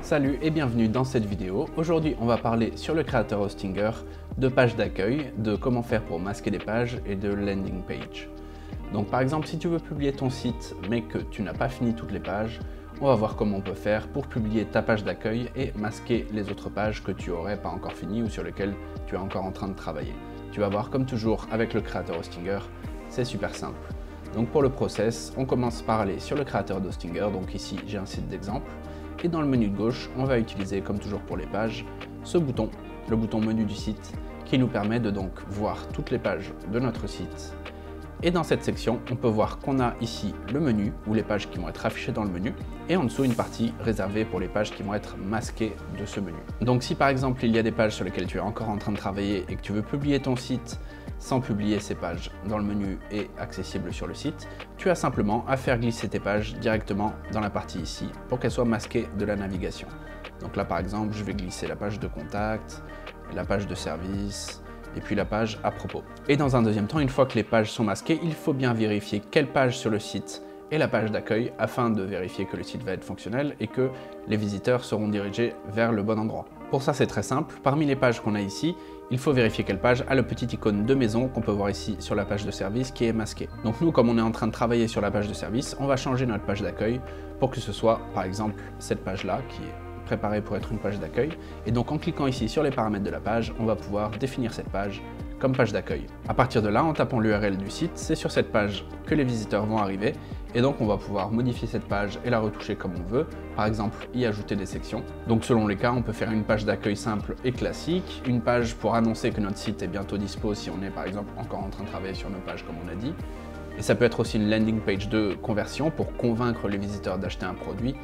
Salut et bienvenue dans cette vidéo. Aujourd'hui, on va parler sur le créateur Hostinger de pages d'accueil, de comment faire pour masquer des pages et de landing page. Donc par exemple, si tu veux publier ton site mais que tu n'as pas fini toutes les pages, on va voir comment on peut faire pour publier ta page d'accueil et masquer les autres pages que tu n'aurais pas encore finies ou sur lesquelles tu es encore en train de travailler. Tu vas voir, comme toujours avec le créateur Hostinger, c'est super simple. Donc pour le process, on commence par aller sur le créateur d'Hostinger, donc ici j'ai un site d'exemple. Et dans le menu de gauche, on va utiliser, comme toujours pour les pages, ce bouton, le bouton menu du site, qui nous permet de donc voir toutes les pages de notre site. Et dans cette section, on peut voir qu'on a ici le menu, ou les pages qui vont être affichées dans le menu, et en dessous une partie réservée pour les pages qui vont être masquées de ce menu. Donc si par exemple il y a des pages sur lesquelles tu es encore en train de travailler et que tu veux publier ton site sans publier ces pages dans le menu et accessible sur le site, tu as simplement à faire glisser tes pages directement dans la partie ici pour qu'elles soient masquées de la navigation. Donc là par exemple, je vais glisser la page de contact, la page de service, et puis la page à propos. Et dans un deuxième temps, une fois que les pages sont masquées, il faut bien vérifier quelle page sur le site est la page d'accueil afin de vérifier que le site va être fonctionnel et que les visiteurs seront dirigés vers le bon endroit. Pour ça, c'est très simple. Parmi les pages qu'on a ici, il faut vérifier quelle page a le petit icône de maison qu'on peut voir ici sur la page de service qui est masquée. Donc nous, comme on est en train de travailler sur la page de service, on va changer notre page d'accueil pour que ce soit, par exemple, cette page-là qui est préparée pour être une page d'accueil. Et donc en cliquant ici sur les paramètres de la page, on va pouvoir définir cette page comme page d'accueil. À partir de là, en tapant l'URL du site, c'est sur cette page que les visiteurs vont arriver. Et donc on va pouvoir modifier cette page et la retoucher comme on veut, par exemple y ajouter des sections. Donc selon les cas, on peut faire une page d'accueil simple et classique, une page pour annoncer que notre site est bientôt dispo si on est par exemple encore en train de travailler sur nos pages comme on a dit. Et ça peut être aussi une landing page de conversion pour convaincre les visiteurs d'acheter un produit.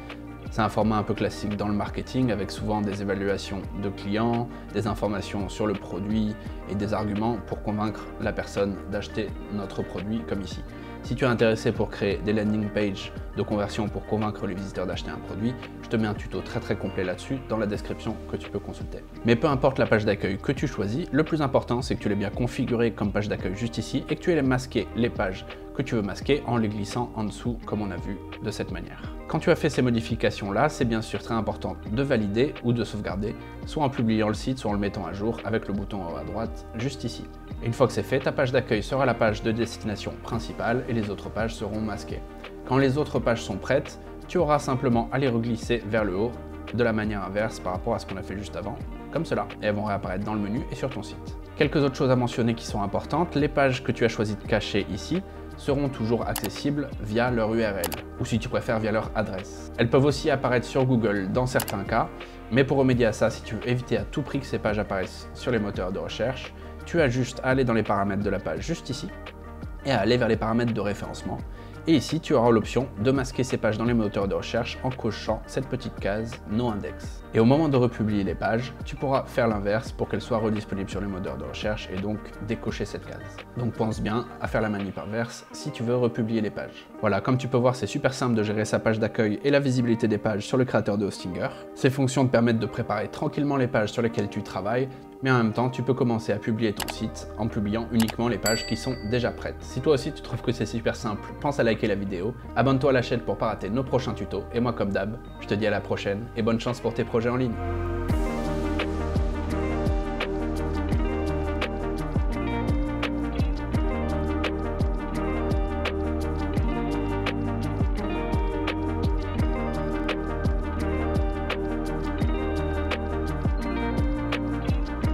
C'est un format un peu classique dans le marketing avec souvent des évaluations de clients, des informations sur le produit et des arguments pour convaincre la personne d'acheter notre produit comme ici. Si tu es intéressé pour créer des landing pages de conversion pour convaincre les visiteurs d'acheter un produit, je te mets un tuto très complet là-dessus dans la description que tu peux consulter. Mais peu importe la page d'accueil que tu choisis, le plus important c'est que tu l'aies bien configurée comme page d'accueil juste ici et que tu aies masqué les pages que tu veux masquer en les glissant en dessous comme on a vu de cette manière. Quand tu as fait ces modifications là, c'est bien sûr très important de valider ou de sauvegarder, soit en publiant le site, soit en le mettant à jour avec le bouton en haut à droite juste ici. Et une fois que c'est fait, ta page d'accueil sera la page de destination principale et les autres pages seront masquées. Quand les autres pages sont prêtes, tu auras simplement à les reglisser vers le haut de la manière inverse par rapport à ce qu'on a fait juste avant, comme cela, et elles vont réapparaître dans le menu et sur ton site. Quelques autres choses à mentionner qui sont importantes, les pages que tu as choisi de cacher ici seront toujours accessibles via leur URL, ou si tu préfères via leur adresse. Elles peuvent aussi apparaître sur Google dans certains cas, mais pour remédier à ça, si tu veux éviter à tout prix que ces pages apparaissent sur les moteurs de recherche, tu as juste à aller dans les paramètres de la page juste ici, et à aller vers les paramètres de référencement. Et ici, tu auras l'option de masquer ces pages dans les moteurs de recherche en cochant cette petite case No Index. Et au moment de republier les pages, tu pourras faire l'inverse pour qu'elles soient redisponibles sur les moteurs de recherche et donc décocher cette case. Donc pense bien à faire la manip inverse si tu veux republier les pages. Voilà, comme tu peux voir, c'est super simple de gérer sa page d'accueil et la visibilité des pages sur le créateur de Hostinger. Ces fonctions te permettent de préparer tranquillement les pages sur lesquelles tu travailles, mais en même temps, tu peux commencer à publier ton site en publiant uniquement les pages qui sont déjà prêtes. Si toi aussi tu trouves que c'est super simple, pense à liker la vidéo, abonne-toi à la chaîne pour pas rater nos prochains tutos, et moi comme d'hab, je te dis à la prochaine et bonne chance pour tes projets en ligne.